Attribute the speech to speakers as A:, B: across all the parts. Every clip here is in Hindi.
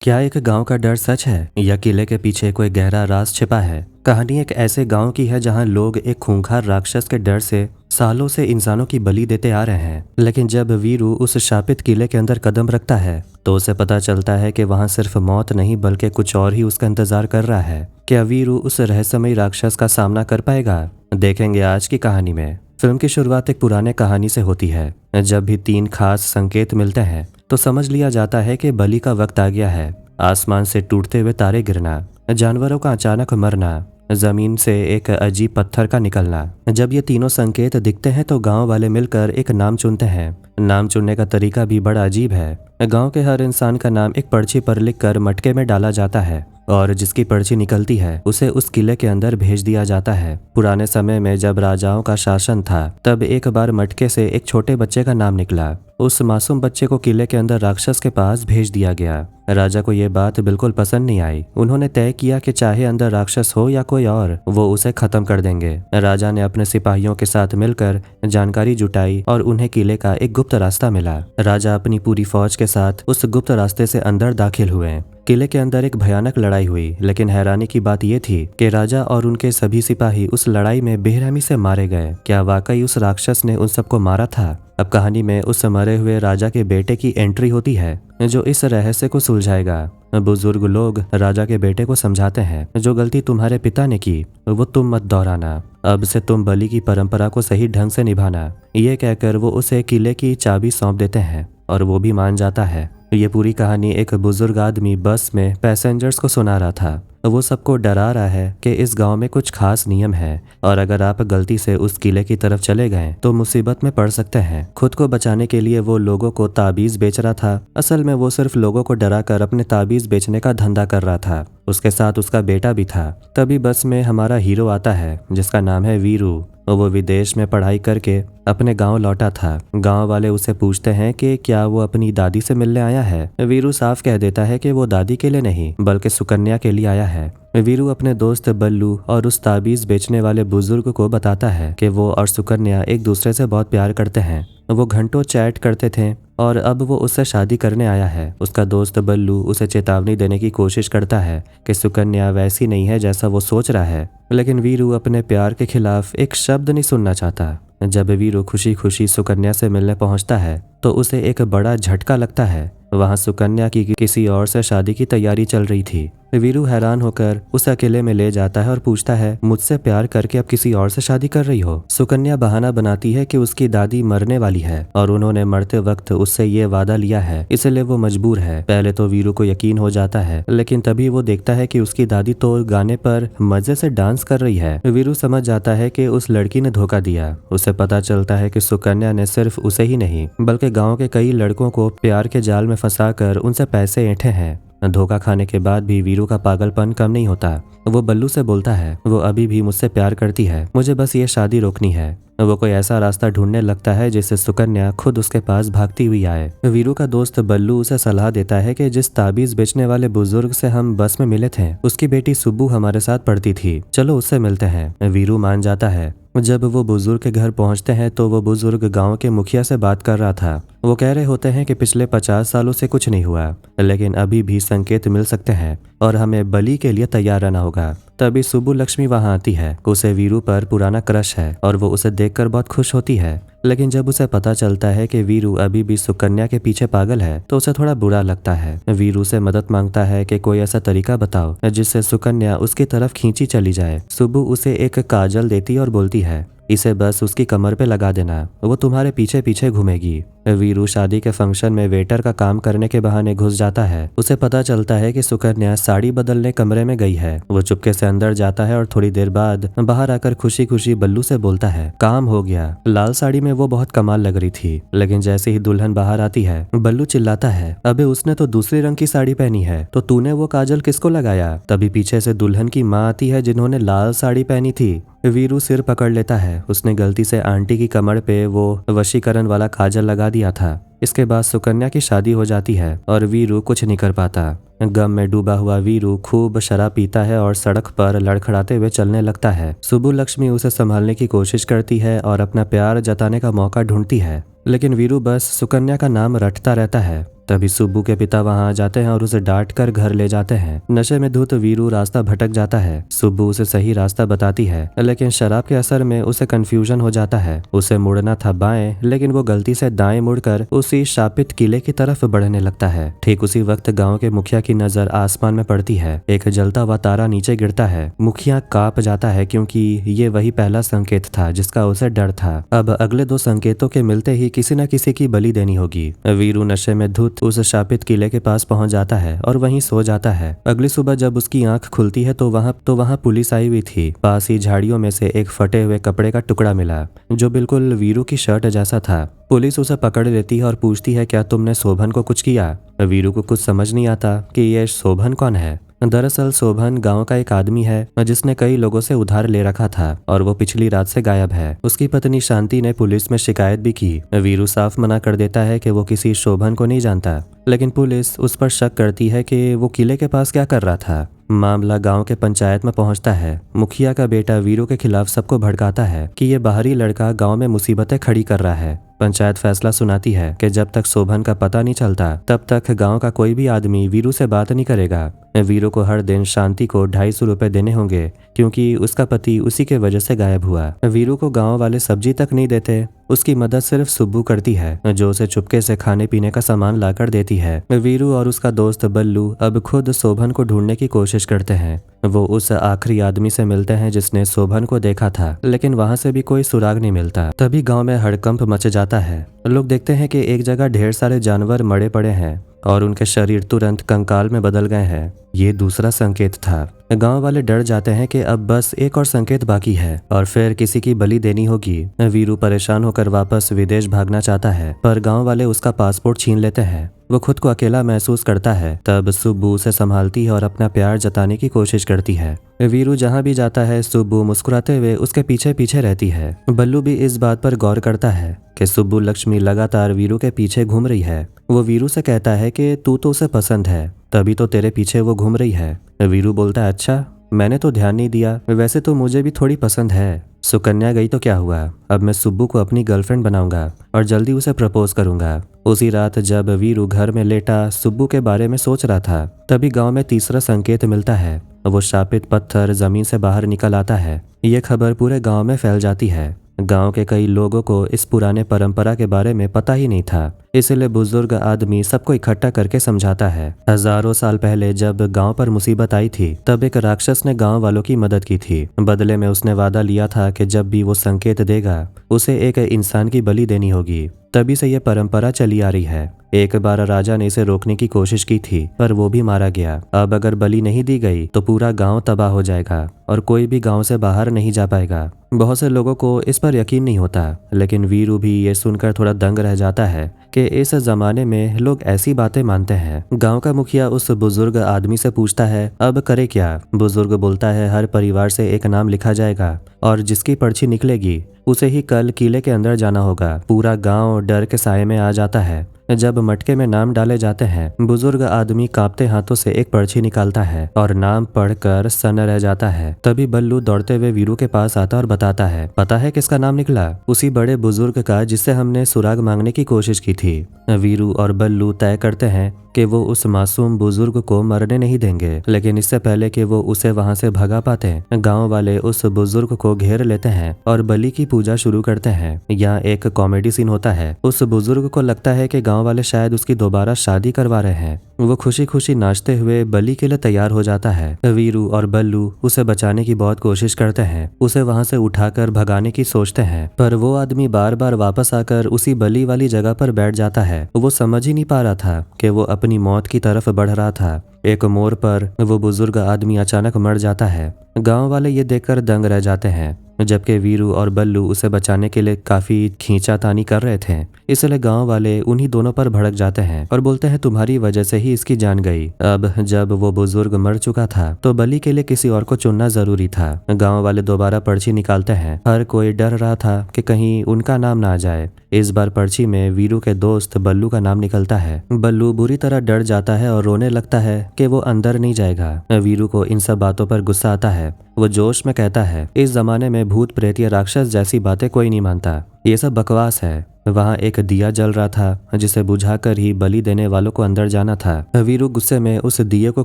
A: क्या एक गांव का डर सच है या किले के पीछे कोई गहरा राज छिपा है? कहानी एक ऐसे गांव की है जहां लोग एक खूंखार राक्षस के डर से सालों से इंसानों की बलि देते आ रहे हैं। लेकिन जब वीरू उस शापित किले के अंदर कदम रखता है तो उसे पता चलता है कि वहां सिर्फ मौत नहीं बल्कि कुछ और ही उसका इंतजार कर रहा है। क्या वीरू उस रहस्यमयी राक्षस का सामना कर पाएगा? देखेंगे आज की कहानी में। फिल्म की शुरुआत एक पुराने कहानी से होती है। जब भी तीन खास संकेत मिलते हैं तो समझ लिया जाता है कि बलि का वक्त आ गया है। आसमान से टूटते हुए तारे गिरना, जानवरों का अचानक मरना, जमीन से एक अजीब पत्थर का निकलना। जब ये तीनों संकेत दिखते हैं तो गांव वाले मिलकर एक नाम चुनते हैं। नाम चुनने का तरीका भी बड़ा अजीब है। गांव के हर इंसान का नाम एक पर्ची पर लिखकर मटके में डाला जाता है और जिसकी पर्ची निकलती है उसे उस किले के अंदर भेज दिया जाता है। पुराने समय में जब राजाओं का शासन था तब एक बार मटके से एक छोटे बच्चे का नाम निकला। उस मासूम बच्चे को किले के अंदर राक्षस के पास भेज दिया गया। राजा को ये बात बिल्कुल पसंद नहीं आई। उन्होंने तय किया कि चाहे अंदर राक्षस हो या कोई और, वो उसे खत्म कर देंगे। राजा ने अपने सिपाहियों के साथ मिलकर जानकारी जुटाई और उन्हें किले का एक गुप्त रास्ता मिला। राजा अपनी पूरी फौज के साथ उस गुप्त रास्ते से अंदर दाखिल हुए। किले के अंदर एक भयानक लड़ाई हुई, लेकिन हैरानी की बात यह थी कि राजा और उनके सभी सिपाही उस लड़ाई में बेरहमी से मारे गए। क्या वाकई उस राक्षस ने उन सबको मारा था? अब कहानी में उस मरे हुए राजा के बेटे की एंट्री होती है जो इस रहस्य को सुलझाएगा। बुजुर्ग लोग राजा के बेटे को समझाते हैं, जो गलती तुम्हारे पिता ने की वो तुम मत दोहराना। अब से तुम बलि की परंपरा को सही ढंग से निभाना। ये कहकर वो उसे किले की चाबी सौंप देते हैं और वो भी मान जाता है। ये पूरी कहानी एक बुजुर्ग आदमी बस में पैसेंजर्स को सुना रहा था। वो सबको डरा रहा है कि इस गांव में कुछ खास नियम है और अगर आप गलती से उस किले की तरफ चले गए तो मुसीबत में पड़ सकते हैं। खुद को बचाने के लिए वो लोगों को ताबीज बेच रहा था। असल में वो सिर्फ लोगों को डराकर अपने ताबीज बेचने का धंधा कर रहा था। उसके साथ उसका बेटा भी था। तभी बस में हमारा हीरो आता है जिसका नाम है वीरू। वो विदेश में पढ़ाई करके अपने गांव लौटा था। गांव वाले उसे पूछते हैं कि क्या वो अपनी दादी से मिलने आया है। वीरू साफ कह देता है कि वो दादी के लिए नहीं बल्कि सुकन्या के लिए आया है। वीरू अपने दोस्त बल्लू और उस ताबीज बेचने वाले बुजुर्ग को बताता है कि वो और सुकन्या एक दूसरे से बहुत प्यार करते हैं। वो घंटों चैट करते थे और अब वो उससे शादी करने आया है। उसका दोस्त बल्लू उसे चेतावनी देने की कोशिश करता है कि सुकन्या वैसी नहीं है जैसा वो सोच रहा है, लेकिन वीरू अपने प्यार के खिलाफ एक शब्द नहीं सुनना चाहता। जब वीरू खुशी खुशी सुकन्या से मिलने पहुंचता है तो उसे एक बड़ा झटका लगता है। वहां सुकन्या की किसी और से शादी की तैयारी चल रही थी। वीरू हैरान होकर उसे अकेले में ले जाता है और पूछता है, मुझसे प्यार करके अब किसी और से शादी कर रही हो? सुकन्या बहाना बनाती है कि उसकी दादी मरने वाली है और उन्होंने मरते वक्त उससे ये वादा लिया है, इसलिए वो मजबूर है। पहले तो वीरू को यकीन हो जाता है, लेकिन तभी वो देखता है कि उसकी दादी तो गाने पर मजे से डांस कर रही है। वीरू समझ जाता है कि उस लड़की ने धोखा दिया। उसे पता चलता है कि सुकन्या ने सिर्फ उसे ही नहीं बल्कि गाँव के कई लड़कों को प्यार के जाल में फंसाकर उनसे पैसे ऐंठे हैं। धोखा खाने के बाद भी वीरू का पागलपन कम नहीं होता। वो बल्लू से बोलता है, वो अभी भी मुझसे प्यार करती है, मुझे बस ये शादी रोकनी है। वो कोई ऐसा रास्ता ढूंढने लगता है जिससे सुकन्या खुद उसके पास भागती हुई आए। वीरू का दोस्त बल्लू उसे सलाह देता है कि जिस ताबीज बेचने वाले बुजुर्ग से हम बस में मिले थे उसकी बेटी सुब्बू हमारे साथ पढ़ती थी, चलो उससे मिलते हैं। वीरू मान जाता है। जब वो बुजुर्ग के घर पहुंचते हैं तो वो बुजुर्ग गांव के मुखिया से बात कर रहा था। वो कह रहे होते हैं कि पिछले 50 सालों से कुछ नहीं हुआ, लेकिन अभी भी संकेत मिल सकते हैं और हमें बलि के लिए तैयार रहना होगा। तभी सुब्बू लक्ष्मी वहां आती है। उसे वीरू पर पुराना क्रश है और वो उसे देखकर बहुत खुश होती है, लेकिन जब उसे पता चलता है कि वीरू अभी भी सुकन्या के पीछे पागल है तो उसे थोड़ा बुरा लगता है। वीरू से मदद मांगता है कि कोई ऐसा तरीका बताओ जिससे सुकन्या उसकी तरफ खींची चली जाए। सुब्बू उसे एक काजल देती और बोलती है, इसे बस उसकी कमर पे लगा देना, वो तुम्हारे पीछे पीछे घूमेगी। वीरू शादी के फंक्शन में वेटर का काम करने के बहाने घुस जाता है। उसे पता चलता है कि सुकन्या साड़ी बदलने कमरे में गई है। वो चुपके से अंदर जाता है और थोड़ी देर बाद बाहर आकर खुशी खुशी बल्लू से बोलता है, काम हो गया। लाल साड़ी में वो बहुत कमाल लग रही थी, लेकिन जैसे ही दुल्हन बाहर आती है बल्लू चिल्लाता है, अबे उसने तो दूसरे रंग की साड़ी पहनी है, तो तूने वो काजल किसको लगाया? तभी पीछे से दुल्हन की माँ आती है जिन्होंने लाल साड़ी पहनी थी। वीरू सिर पकड़ लेता है। उसने गलती से आंटी की कमर पे वो वशीकरण वाला काजल लगा दिया था। इसके बाद सुकन्या की शादी हो जाती है और वीरू कुछ नहीं कर पाता। गम में डूबा हुआ वीरू खूब शराब पीता है और सड़क पर लड़खड़ाते हुए चलने लगता है। सुब्बू लक्ष्मी उसे संभालने की कोशिश करती है और अपना प्यार जताने का मौका ढूंढती है, लेकिन वीरू बस सुकन्या का नाम रटता रहता है। तभी सुब्बू के पिता वहां आ जाते हैं और उसे डांट कर घर ले जाते हैं। नशे में धुत वीरू रास्ता भटक जाता है। सुब्बू उसे सही रास्ता बताती है, लेकिन शराब के असर में उसे कंफ्यूजन हो जाता है। उसे मुड़ना था बाएं, लेकिन वो गलती से दाएं मुड़कर उसी शापित किले की तरफ बढ़ने लगता है। ठीक उसी वक्त गांव के मुखिया की नजर आसमान में पड़ती है। एक जलता हुआ तारा नीचे गिरता है। मुखिया कांप जाता है, क्योंकि ये वही पहला संकेत था जिसका उसे डर था। अब अगले 2 संकेतों के मिलते ही किसी न किसी की बलि देनी होगी। वीरू नशे में धुत उस शापित किले के पास पहुंच जाता है और वहीं सो जाता है। अगली सुबह जब उसकी आंख खुलती है तो वहां पुलिस आई हुई थी। पास ही झाड़ियों में से एक फटे हुए कपड़े का टुकड़ा मिला, जो बिल्कुल वीरू की शर्ट जैसा था। पुलिस उसे पकड़ लेती है और पूछती है, क्या तुमने शोभन को कुछ किया? वीरू को कुछ समझ नहीं आता कि ये शोभन कौन है। दरअसल शोभन गांव का एक आदमी है जिसने कई लोगों से उधार ले रखा था और वो पिछली रात से गायब है। उसकी पत्नी शांति ने पुलिस में शिकायत भी की। वीरू साफ मना कर देता है कि वो किसी शोभन को नहीं जानता, लेकिन पुलिस उस पर शक करती है कि वो किले के पास क्या कर रहा था। मामला गांव के पंचायत में पहुंचता है। मुखिया का बेटा वीरू के खिलाफ सबको भड़काता है कि ये बाहरी लड़का गांव में मुसीबतें खड़ी कर रहा है। पंचायत फैसला सुनाती है कि जब तक शोभन का पता नहीं चलता तब तक गांव का कोई भी आदमी वीरू से बात नहीं करेगा। वीरू को हर दिन शांति को 250 रुपए देने होंगे, क्योंकि उसका पति उसी के वजह से गायब हुआ। वीरू को गांव वाले सब्जी तक नहीं देते। उसकी मदद सिर्फ सुब्बू करती है, जो उसे चुपके से खाने पीने का सामान लाकर देती है। वीरू और उसका दोस्त बल्लू अब खुद शोभन को ढूंढने की कोशिश करते हैं। वो उस आखिरी आदमी से मिलते हैं जिसने शोभन को देखा था, लेकिन वहां से भी कोई सुराग नहीं मिलता। तभी गांव में हड़कंप मच जाता है। लोग देखते हैं कि एक जगह ढेर सारे जानवर मरे पड़े हैं और उनके शरीर तुरंत कंकाल में बदल गए हैं। ये दूसरा संकेत था। गांव वाले डर जाते हैं कि अब बस एक और संकेत बाकी है और फिर किसी की बलि देनी होगी। वीरू परेशान होकर वापस विदेश भागना चाहता है, पर गांव वाले उसका पासपोर्ट छीन लेते हैं। वो खुद को अकेला महसूस करता है। तब सुब्बू उसे संभालती है और अपना प्यार जताने की कोशिश करती है। वीरू जहां भी जाता है सुब्बू मुस्कुराते हुए उसके पीछे पीछे रहती है। बल्लू भी इस बात पर गौर करता है कि सुब्बू लक्ष्मी लगातार वीरू के पीछे घूम रही है। वो वीरू से कहता है कि तू तो उसे पसंद है, तभी तो तेरे पीछे वो घूम रही है। वीरू बोलता है, अच्छा, मैंने तो ध्यान नहीं दिया, वैसे तो मुझे भी थोड़ी पसंद है। सुकन्या गई तो क्या हुआ, अब मैं सुब्बू को अपनी गर्लफ्रेंड बनाऊंगा और जल्दी उसे प्रपोज करूंगा। उसी रात जब वीरू घर में लेटा सुब्बू के बारे में सोच रहा था, तभी गांव में तीसरा संकेत मिलता है। वो शापित पत्थर जमीन से बाहर निकल आता है। ये खबर पूरे गांव में फैल जाती है। गांव के कई लोगों को इस पुराने परंपरा के बारे में पता ही नहीं था, इसलिए बुजुर्ग आदमी सबको इकट्ठा करके समझाता है। हजारों साल पहले जब गांव पर मुसीबत आई थी, तब एक राक्षस ने गांव वालों की मदद की थी। बदले में उसने वादा लिया था कि जब भी वो संकेत देगा उसे एक इंसान की बलि देनी होगी। तभी से ये परंपरा चली आ रही है। एक बार राजा ने इसे रोकने की कोशिश की थी, पर वो भी मारा गया। अब अगर बलि नहीं दी गई तो पूरा गांव तबाह हो जाएगा और कोई भी गांव से बाहर नहीं जा पाएगा। बहुत से लोगों को इस पर यकीन नहीं होता, लेकिन वीरू भी ये सुनकर थोड़ा दंग रह जाता है कि इस जमाने में लोग ऐसी बातें मानते हैं। गांव का मुखिया उस बुजुर्ग आदमी से पूछता है, अब करे क्या? बुजुर्ग बोलता है, हर परिवार से एक नाम लिखा जाएगा और जिसकी पर्ची निकलेगी उसे ही कल किले के अंदर जाना होगा। पूरा गांव डर के साए में आ जाता है। जब मटके में नाम डाले जाते हैं, बुजुर्ग आदमी कांपते हाथों से एक पर्ची निकालता है और नाम पढ़कर सन्न रह जाता है। तभी बल्लू दौड़ते हुए वीरू के पास आता और बताता है, पता है किसका नाम निकला? उसी बड़े बुजुर्ग का जिससे हमने सुराग मांगने की कोशिश की थी। वीरू और बल्लू तय करते हैं कि वो उस मासूम बुजुर्ग को मरने नहीं देंगे, लेकिन इससे पहले कि वो उसे वहां से भगा पाते, गांव वाले उस बुजुर्ग को घेर लेते हैं और बलि की पूजा शुरू करते हैं। यहाँ एक कॉमेडी सीन होता है। उस बुजुर्ग को लगता है कि गांव वाले शायद उसकी दोबारा शादी करवा रहे हैं। वो खुशी खुशी नाचते हुए बलि के लिए तैयार हो जाता है। वीरू और बल्लू उसे बचाने की बहुत कोशिश करते हैं, उसे वहां से उठाकर भगाने की सोचते हैं, पर वो आदमी बार बार वापस आकर उसी बलि वाली जगह पर बैठ जाता है। वो समझ ही नहीं पा रहा था कि वो अपनी मौत की तरफ बढ़ रहा था। एक मोड़ पर वो बुजुर्ग आदमी अचानक मर जाता है। गांव वाले ये देखकर दंग रह जाते हैं, जबकि वीरू और बल्लू उसे बचाने के लिए काफी खींचातानी कर रहे थे। इसलिए गांव वाले उन्हीं दोनों पर भड़क जाते हैं और बोलते हैं, तुम्हारी वजह से ही इसकी जान गई। अब जब वो बुजुर्ग मर चुका था तो बलि के लिए किसी और को चुनना जरूरी था। गांव वाले दोबारा पर्ची निकालते हैं। हर कोई डर रहा था कि कहीं उनका नाम ना आ जाए। इस बार पर्ची में वीरू के दोस्त बल्लू का नाम निकलता है। बल्लू बुरी तरह डर जाता है और रोने लगता है कि वो अंदर नहीं जाएगा। वीरू को इन सब बातों पर गुस्सा आता है। वो जोश में कहता है, इस जमाने में भूत प्रेत या राक्षस जैसी बातें कोई नहीं मानता, ये सब बकवास है। वहां एक दिया जल रहा था जिसे बुझाकर ही बलि देने वालों को अंदर जाना था। वीरू गुस्से में उस दिए को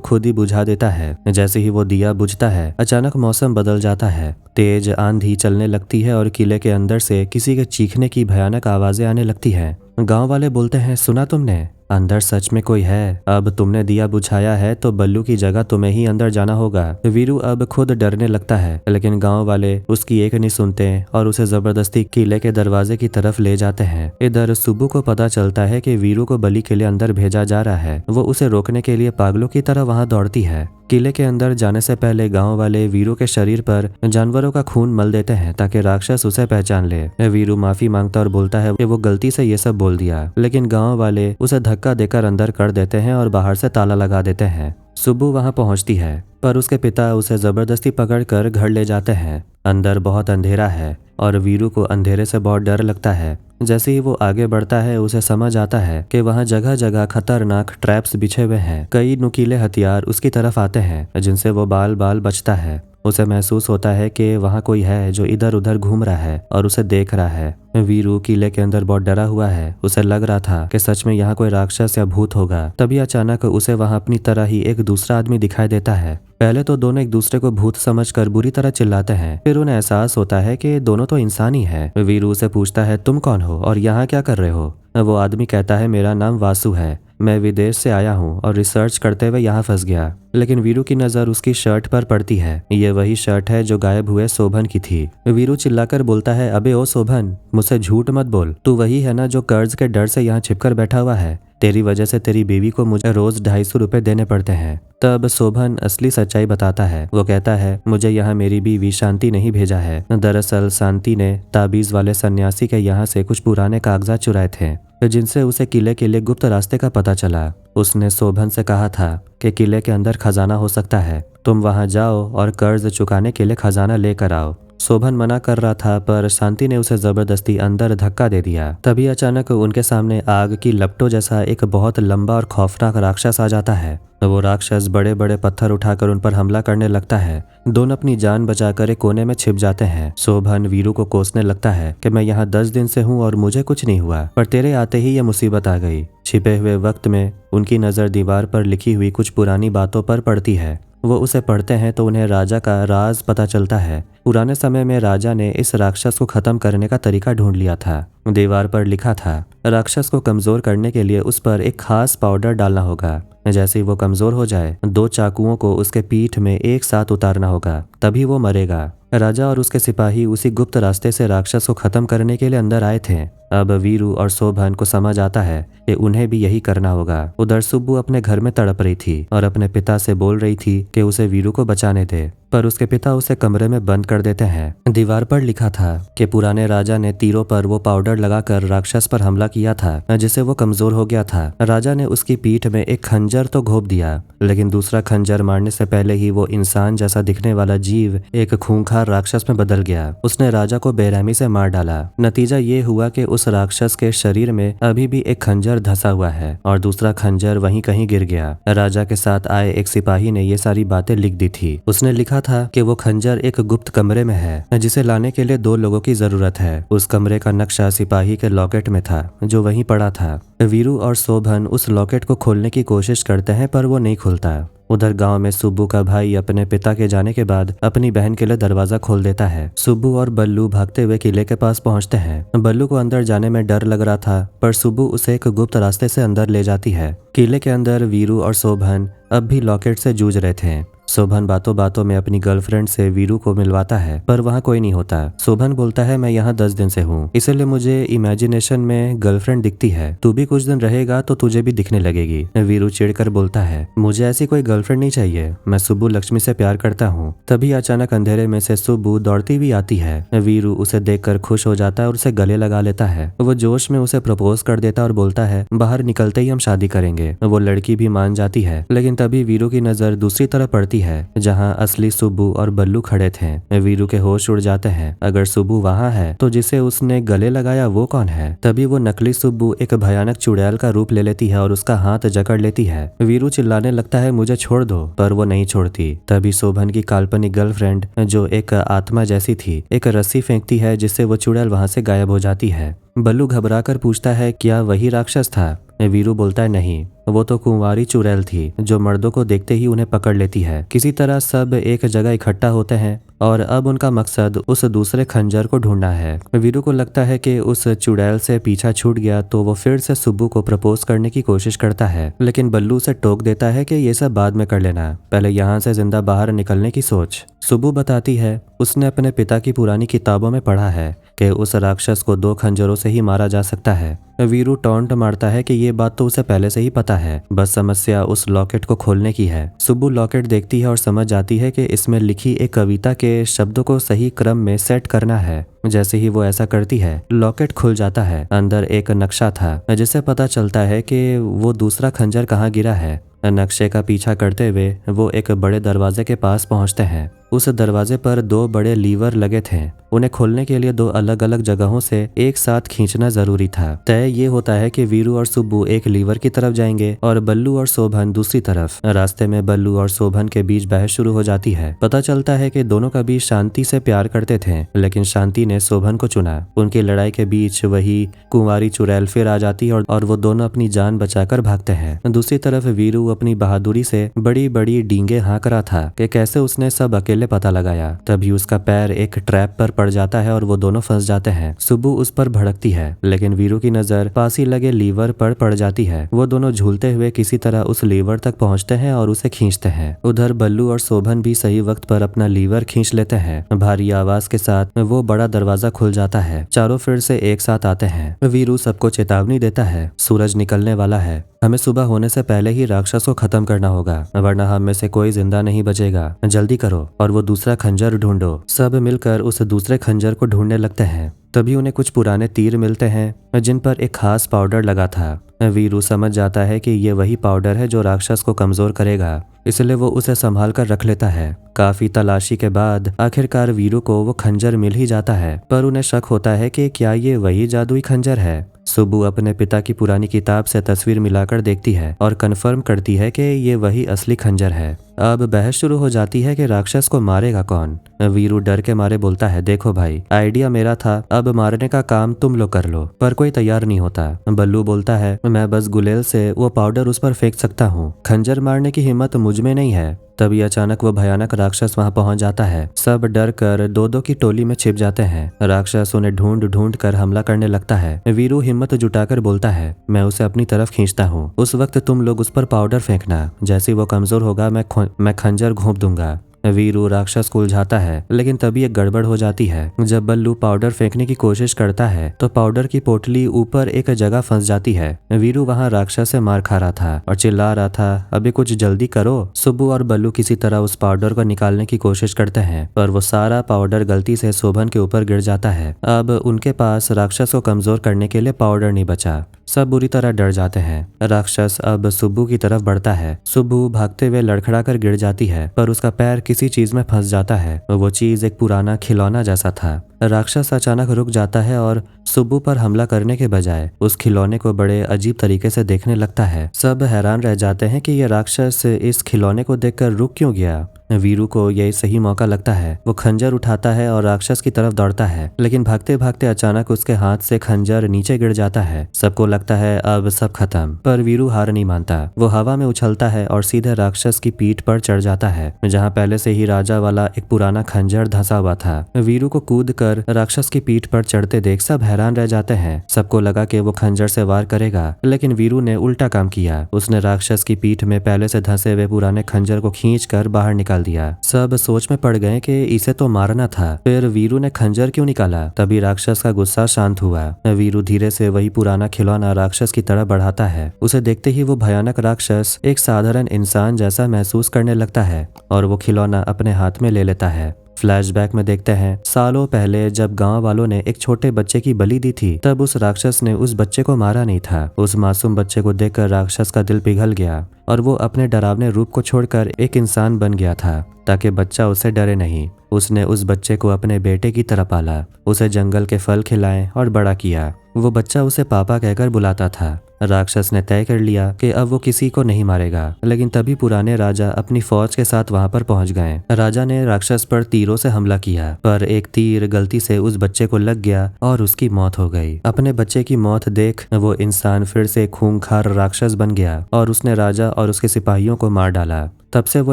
A: खुद ही बुझा देता है। जैसे ही वो दिया बुझता है, अचानक मौसम बदल जाता है। तेज आंधी चलने लगती है और किले के अंदर से किसी के चीखने की भयानक आवाजें आने लगती हैं। गांव वाले बोलते हैं, सुना तुमने? अंदर सच में कोई है। अब तुमने दिया बुझाया है तो बल्लू की जगह तुम्हें ही अंदर जाना होगा। वीरू अब खुद डरने लगता है, लेकिन गांव वाले उसकी एक नहीं सुनते और उसे जबरदस्ती किले के दरवाजे की तरफ ले जाते हैं। इधर सुब्बू को पता चलता है कि वीरू को बलि के लिए अंदर भेजा जा रहा है। वो उसे रोकने के लिए पागलों की तरह वहां दौड़ती है। किले के अंदर जाने से पहले गांव वाले वीरू के शरीर पर जानवरों का खून मल देते हैं ताकि राक्षस उसे पहचान ले। वीरू माफी मांगता और बोलता है कि वो गलती से ये सब बोल दिया, लेकिन गांव वाले उसे धक्का देकर अंदर कर देते हैं और बाहर से ताला लगा देते हैं। सुब्बू वहां पहुंचती है, पर उसके पिता उसे जबरदस्ती पकड़कर घर ले जाते हैं। अंदर बहुत अंधेरा है और वीरू को अंधेरे से बहुत डर लगता है। जैसे ही वो आगे बढ़ता है, उसे समझ आता है कि वहाँ जगह जगह खतरनाक ट्रैप्स बिछे हुए हैं। कई नुकीले हथियार उसकी तरफ आते हैं जिनसे वो बाल बाल बचता है। उसे महसूस होता है कि वहाँ कोई है जो इधर उधर घूम रहा है और उसे देख रहा है। वीरू किले के अंदर बहुत डरा हुआ है। उसे लग रहा था कि सच में यहाँ कोई राक्षस या भूत होगा। तभी अचानक उसे वहाँ अपनी तरह ही एक दूसरा आदमी दिखाई देता है। पहले तो दोनों एक दूसरे को भूत समझकर बुरी तरह चिल्लाते हैं, फिर उन्हें एहसास होता है कि दोनों तो इंसान ही है। वीरू उसे पूछता है, तुम कौन हो और यहाँ क्या कर रहे हो? वो आदमी कहता है, मेरा नाम वासु है, मैं विदेश से आया हूँ और रिसर्च करते हुए यहाँ फंस गया। लेकिन वीरू की नजर उसकी शर्ट पर पड़ती है। ये वही शर्ट है जो गायब हुए शोभन की थी। वीरू चिल्लाकर बोलता है, अबे ओ शोभन, मुझसे झूठ मत बोल। तू वही है ना जो कर्ज के डर से यहाँ छिपकर बैठा हुआ है? तेरी वजह से तेरी बीवी को मुझे रोज 250 रुपए देने पड़ते हैं। तब शोभन असली सच्चाई बताता है। वो कहता है, मुझे यहाँ मेरी बीवी शांति नहीं भेजा है। दरअसल शांति ने ताबीज वाले सन्यासी के यहाँ से कुछ पुराने कागजात चुराए थे जिनसे उसे किले के लिए गुप्त रास्ते का पता चला। उसने शोभन से कहा था कि किले के अंदर खजाना हो सकता है, तुम वहां जाओ और कर्ज चुकाने के लिए खजाना लेकर आओ। शोभन मना कर रहा था, पर शांति ने उसे जबरदस्ती अंदर धक्का दे दिया। तभी अचानक उनके सामने आग की लपटों जैसा एक बहुत लंबा और खौफनाक राक्षस आ जाता है। वो राक्षस बड़े बड़े पत्थर उठाकर उन पर हमला करने लगता है। दोनों अपनी जान बचाकर एक कोने में छिप जाते हैं। शोभन वीरू को कोसने लगता है कि मैं यहाँ 10 दिन से हूँ और मुझे कुछ नहीं हुआ, पर तेरे आते ही ये मुसीबत आ गई। छिपे हुए वक्त में उनकी नजर दीवार पर लिखी हुई कुछ पुरानी बातों पर पड़ती है। वो उसे पढ़ते हैं तो उन्हें राजा का राज पता चलता है। पुराने समय में राजा ने इस राक्षस को खत्म करने का तरीका ढूंढ लिया था। दीवार पर लिखा था, राक्षस को कमजोर करने के लिए उस पर एक खास पाउडर डालना होगा। जैसे ही वो कमजोर हो जाए, 2 चाकुओं को उसके पीठ में एक साथ उतारना होगा, तभी वो मरेगा। राजा और उसके सिपाही उसी गुप्त रास्ते से राक्षस को खत्म करने के लिए अंदर आए थे। अब वीरू और शोभन को समझ आता है कि उन्हें भी यही करना होगा। उधर सुब्बू अपने घर में तड़प रही थी और अपने पिता से बोल रही थी कि उसे वीरू को बचाने दे, पर उसके पिता उसे कमरे में बंद कर देते हैं। दीवार पर लिखा था कि पुराने राजा ने तीरों पर वो पाउडर लगाकर राक्षस पर हमला किया था, जिससे वो कमजोर हो गया था। राजा ने उसकी पीठ में एक खंजर तो घोंप दिया, लेकिन दूसरा खंजर मारने से पहले ही वो इंसान जैसा दिखने वाला जीव एक खूंखार राक्षस में बदल गया। उसने राजा को बेरहमी से मार डाला। नतीजा ये हुआ कि उस राक्षस के शरीर में अभी भी एक खंजर धंसा हुआ है और दूसरा खंजर वहीं कहीं गिर गया। राजा के साथ आए एक सिपाही ने ये सारी बातें लिख दी थी। उसने लिखा था कि वो खंजर एक गुप्त कमरे में है, जिसे लाने के लिए 2 लोगों की जरूरत है। उस कमरे का नक्शा सिपाही के लॉकेट में था जो वहीं पड़ा था। वीरू और शोभन उस लॉकेट को खोलने की कोशिश करते हैं, पर वो नहीं खुलता। उधर गांव में सुब्बू का भाई अपने पिता के जाने के बाद अपनी बहन के लिए दरवाजा खोल देता है। सुब्बू और बल्लू भागते हुए किले के पास पहुंचते हैं। बल्लू को अंदर जाने में डर लग रहा था, पर सुब्बू उसे एक गुप्त रास्ते से अंदर ले जाती है। किले के अंदर वीरू और शोभन अब भी लॉकेट से जूझ रहे थे। शोभन बातों बातों में अपनी गर्लफ्रेंड से वीरू को मिलवाता है, पर वहाँ कोई नहीं होता। शोभन बोलता है, मैं यहाँ 10 दिन से हूँ, इसलिए मुझे इमेजिनेशन में गर्लफ्रेंड दिखती है। तू भी कुछ दिन रहेगा तो तुझे भी दिखने लगेगी। वीरू चिढ़कर बोलता है, मुझे ऐसी कोई गर्लफ्रेंड नहीं चाहिए, मैं सुब्बू लक्ष्मी से प्यार करता हूँ। तभी अचानक अंधेरे में से सुब्बू दौड़ती हुई आती है। वीरू उसे देखकर खुश हो जाता है और उसे गले लगा लेता है। वो जोश में उसे प्रपोज कर देता है और बोलता है, बाहर निकलते ही हम शादी करेंगे। वो लड़की भी मान जाती है, लेकिन तभी वीरू की नजर दूसरी तरफ पड़ती है है जहाँ असली सुब्बू और बल्लू खड़े थे। वीरू के होश उड़ जाते हैं। अगर सुब्बू वहाँ है तो जिसे उसने गले लगाया वो कौन है? तभी वो नकली सुब्बू एक भयानक चुड़ैल का रूप ले लेती है और उसका हाथ जकड़ लेती है। वीरू चिल्लाने लगता है मुझे छोड़ दो, पर वो नहीं छोड़ती। तभी शोभन की काल्पनिक गर्लफ्रेंड जो एक आत्मा जैसी थी एक रस्सी फेंकती है जिससे वो चुड़ैल वहां से गायब हो जाती है। बल्लू घबराकर पूछता है क्या वही राक्षस था? वीरू बोलता है नहीं, वो तो कुंवारी चुड़ैल थी जो मर्दों को देखते ही उन्हें पकड़ लेती है। किसी तरह सब एक जगह इकट्ठा होते हैं और अब उनका मकसद उस दूसरे खंजर को ढूंढना है। वीरू को लगता है कि उस चुड़ैल से पीछा छूट गया तो वो फिर से सुब्बू को प्रपोज करने की कोशिश करता है, लेकिन बल्लू उसे टोक देता है कि ये सब बाद में कर लेना, पहले यहाँ से जिंदा बाहर निकलने की सोच। सुब्बू बताती है उसने अपने पिता की पुरानी किताबों में पढ़ा है कि उस राक्षस को 2 खंजरों से ही मारा जा सकता है। वीरू टॉन्ट मारता है कि ये बात तो उसे पहले से ही पता है, बस समस्या उस लॉकेट को खोलने की है। सुब्बू लॉकेट देखती है और समझ जाती है कि इसमें लिखी एक कविता के शब्दों को सही क्रम में सेट करना है। जैसे ही वो ऐसा करती है लॉकेट खुल जाता है। अंदर एक नक्शा था जिससे पता चलता है कि वो दूसरा खंजर कहाँ गिरा है। नक्शे का पीछा करते हुए वो एक बड़े दरवाजे के पास पहुंचते हैं। उस दरवाजे पर 2 बड़े लीवर लगे थे। उन्हें खोलने के लिए 2 अलग अलग जगहों से एक साथ खींचना जरूरी था। तय ये होता है कि वीरू और सुब्बू एक लीवर की तरफ जाएंगे और बल्लू और शोभन दूसरी तरफ। रास्ते में बल्लू और शोभन के बीच बहस शुरू हो जाती है। पता चलता है कि दोनों कभी शांति से प्यार करते थे, लेकिन शांति ने शोभन को चुना। उनकी लड़ाई के बीच वही कुंवारी चुड़ैल फिर आ जाती है और वो दोनों अपनी जान बचाकर भागते हैं। दूसरी तरफ वीरू अपनी बहादुरी से बड़ी बड़ी डींगे हाँक रहा था कि कैसे उसने सब अकेले पता लगाया। तभी उसका पैर एक ट्रैप पर पड़ जाता है और वो दोनों फंस जाते हैं। सुब्बू उस पर भड़कती है, लेकिन वीरू की नजर पास ही लगे लीवर पर पड़ जाती है। वो दोनों झूलते हुए किसी तरह उस लीवर तक पहुंचते हैं और उसे खींचते हैं। उधर बल्लू और शोभन भी सही वक्त पर अपना लीवर खींच लेते हैं। भारी आवाज के साथ वो बड़ा दरवाजा खुल जाता है। चारों फिर से एक साथ आते हैं। वीरू सबको चेतावनी देता है सूरज निकलने वाला है, हमें सुबह होने से पहले ही राक्षस को खत्म करना होगा, वरना हम में से कोई जिंदा नहीं बचेगा। जल्दी करो और वो दूसरा खंजर ढूंढो। सब मिलकर उस दूसरे खंजर को ढूंढने लगते हैं। तभी उन्हें कुछ पुराने तीर मिलते हैं जिन पर एक खास पाउडर लगा था। वीरू समझ जाता है कि ये वही पाउडर है जो राक्षस को कमजोर करेगा, इसलिए वो उसे संभाल कर रख लेता है। काफी तलाशी के बाद आखिरकार वीरू को वो खंजर मिल ही जाता है, पर उन्हें शक होता है कि क्या ये वही जादुई खंजर है। सुब्बू अपने पिता की पुरानी किताब से तस्वीर मिलाकर देखती है और कंफर्म करती है कि ये वही असली खंजर है। अब बहस शुरू हो जाती है कि राक्षस को मारेगा कौन। वीरू डर के मारे बोलता है देखो भाई, आइडिया मेरा था, अब मारने का काम तुम लोग कर लो, पर कोई तैयार नहीं होता। बल्लू बोलता है मैं बस गुलेल से वो पाउडर उस पर फेंक सकता हूँ, खंजर मारने की हिम्मत मुझ में नहीं है। तभी अचानक वो भयानक राक्षस वहां पहुंच जाता है। सब डर कर 2-2 की टोली में छिप जाते हैं। राक्षस उन्हें ढूंढ ढूंढ कर हमला करने लगता है। वीरू हिम्मत जुटाकर बोलता है मैं उसे अपनी तरफ खींचता हूँ, उस वक्त तुम लोग उस पर पाउडर फेंकना, जैसे वो कमजोर होगा मैं खंजर घोंप दूंगा। वीरू राक्षस को उलझाता है, लेकिन तभी एक गड़बड़ हो जाती है। जब बल्लू पाउडर फेंकने की कोशिश करता है तो पाउडर की पोटली ऊपर एक जगह फंस जाती है। वीरू वहां राक्षस से मार खा रहा था और चिल्ला रहा था अभी कुछ जल्दी करो। सुब्बू और बल्लू किसी तरह उस पाउडर को निकालने की कोशिश करते हैं, पर वो सारा पाउडर गलती से शोभन के ऊपर गिर जाता है। अब उनके पास राक्षस को कमजोर करने के लिए पाउडर नहीं बचा। सब बुरी तरह डर जाते हैं। राक्षस अब सुब्बू की तरफ बढ़ता है। सुब्बू भागते हुए लड़खड़ा कर गिर जाती है, पर उसका पैर किसी चीज में फंस जाता है। वो चीज एक पुराना खिलौना जैसा था। राक्षस अचानक रुक जाता है और सुब्बू पर हमला करने के बजाय उस खिलौने को बड़े अजीब तरीके से देखने लगता है। सब हैरान रह जाते हैं कि ये राक्षस इस खिलौने को देखकर रुक क्यों गया। वीरू को यही सही मौका लगता है। वो खंजर उठाता है और राक्षस की तरफ दौड़ता है, लेकिन भागते भागते अचानक उसके हाथ से खंजर नीचे गिर जाता है। सबको लगता है अब सब खत्म, पर वीरू हार नहीं मानता। वो हवा में उछलता है और सीधे राक्षस की पीठ पर चढ़ जाता है, जहाँ पहले से ही राजा वाला एक पुराना खंजर धंसा हुआ था। वीरू को कूद कर राक्षस की पीठ पर चढ़ते देख सब हैरान रह जाते हैं। सबको लगा कि वो खंजर से वार करेगा, लेकिन वीरू ने उल्टा काम किया। उसने राक्षस की पीठ में पहले से धंसे हुए पुराने खंजर को खींच कर बाहर निकाल दिया। सब सोच में पड़ गए कि इसे तो मारना था, फिर वीरू ने खंजर क्यों निकाला। तभी राक्षस का गुस्सा शांत हुआ। वीरू धीरे से वही पुराना खिलौना राक्षस की तरफ बढ़ाता है। उसे देखते ही वो भयानक राक्षस एक साधारण इंसान जैसा महसूस करने लगता है और वो खिलौना अपने हाथ में ले लेता है। फ्लैशबैक में देखते हैं सालों पहले जब गांव वालों ने एक छोटे बच्चे की बलि दी थी, तब उस राक्षस ने उस बच्चे को मारा नहीं था। उस मासूम बच्चे को देखकर राक्षस का दिल पिघल गया और वो अपने डरावने रूप को छोड़कर एक इंसान बन गया था ताकि बच्चा उससे डरे नहीं। उसने उस बच्चे को अपने बेटे की तरह पाला, उसे जंगल के फल खिलाए और बड़ा किया। वो बच्चा उसे पापा कहकर बुलाता था। राक्षस ने तय कर लिया कि अब वो किसी को नहीं मारेगा, लेकिन तभी पुराने राजा अपनी फौज के साथ वहां पर पहुंच गए। राजा ने राक्षस पर तीरों से हमला किया, पर एक तीर गलती से उस बच्चे को लग गया और उसकी मौत हो गई। अपने बच्चे की मौत देख वो इंसान फिर से खूंखार राक्षस बन गया और उसने राजा और उसके सिपाहियों को मार डाला। तब से वो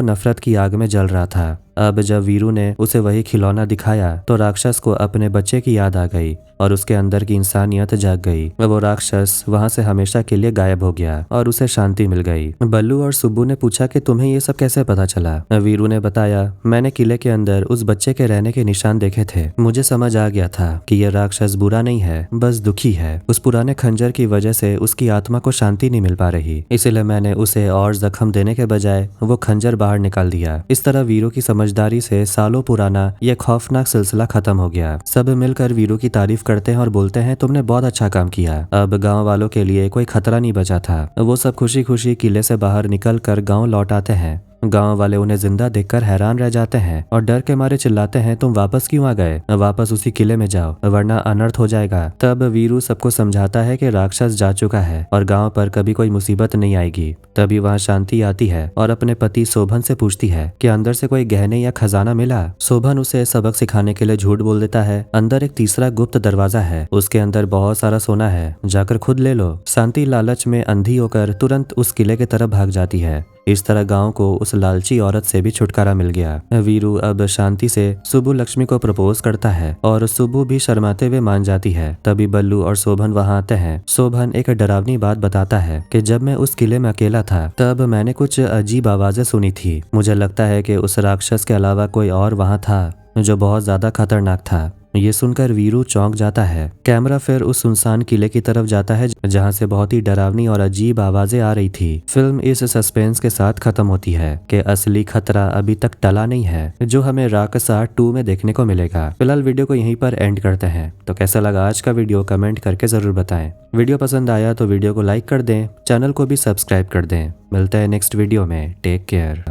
A: नफरत की आग में जल रहा था। अब जब वीरू ने उसे वही खिलौना दिखाया तो राक्षस को अपने बच्चे की याद आ गई और उसके अंदर की इंसानियत जाग गई। वो राक्षस वहां से हमेशा के लिए गायब हो गया और उसे शांति मिल गई। बल्लू और सुब्बू ने पूछा कि तुम्हें ये सब कैसे पता चला? वीरू ने बताया, मैंने किले के अंदर उस बच्चे के रहने के निशान देखे थे। मुझे समझ आ गया था कि यह राक्षस बुरा नहीं है, बस दुखी है। उस पुराने खंजर की वजह से उसकी आत्मा को शांति नहीं मिल पा रही, इसलिए मैंने उसे और जख्म देने के बजाय वो खंजर बाहर निकाल दिया। इस तरह वीरू की समझदारी से सालों पुराना यह खौफनाक सिलसिला खत्म हो गया। सब मिलकर वीरू की तारीफ करते हैं और बोलते हैं, तुमने बहुत अच्छा काम किया। अब गांव वालों के लिए कोई खतरा नहीं बचा था। वो सब खुशी खुशी किले से बाहर निकल कर गाँव लौट आते हैं। गांव वाले उन्हें जिंदा देखकर हैरान रह जाते हैं और डर के मारे चिल्लाते हैं, तुम वापस क्यों आ गए? वापस उसी किले में जाओ वरना अनर्थ हो जाएगा। तब वीरू सबको समझाता है कि राक्षस जा चुका है और गांव पर कभी कोई मुसीबत नहीं आएगी। तभी वहां शांति आती है और अपने पति शोभन से पूछती है कि अंदर से कोई गहने या खजाना मिला। शोभन उसे सबक सिखाने के लिए झूठ बोल देता है, अंदर एक तीसरा गुप्त दरवाजा है, उसके अंदर बहुत सारा सोना है, जाकर खुद ले लो। शांति लालच में अंधी होकर तुरंत उस किले की तरफ भाग जाती है। इस तरह गांव को उस लालची औरत से भी छुटकारा मिल गया। वीरू अब शांति से सुब्बू लक्ष्मी को प्रपोज करता है और सुब्बू भी शर्माते हुए मान जाती है। तभी बल्लू और शोभन वहां आते हैं। शोभन एक डरावनी बात बताता है कि जब मैं उस किले में अकेला था तब मैंने कुछ अजीब आवाजें सुनी थी। मुझे लगता है कि उस राक्षस के अलावा कोई और वहां था जो बहुत ज्यादा खतरनाक था। ये सुनकर वीरू चौंक जाता है। कैमरा फिर उस सुनसान किले की तरफ जाता है जहां से बहुत ही डरावनी और अजीब आवाजें आ रही थी। फिल्म इस सस्पेंस के साथ खत्म होती है कि असली खतरा अभी तक टला नहीं है, जो हमें राक्षसा 2 में देखने को मिलेगा। फिलहाल वीडियो को यहीं पर एंड करते हैं। तो कैसा लगा आज का वीडियो कमेंट करके जरूर बताएं। वीडियो पसंद आया तो वीडियो को लाइक कर दें, चैनल को भी सब्सक्राइब कर दें। मिलते हैं नेक्स्ट वीडियो में। Take care.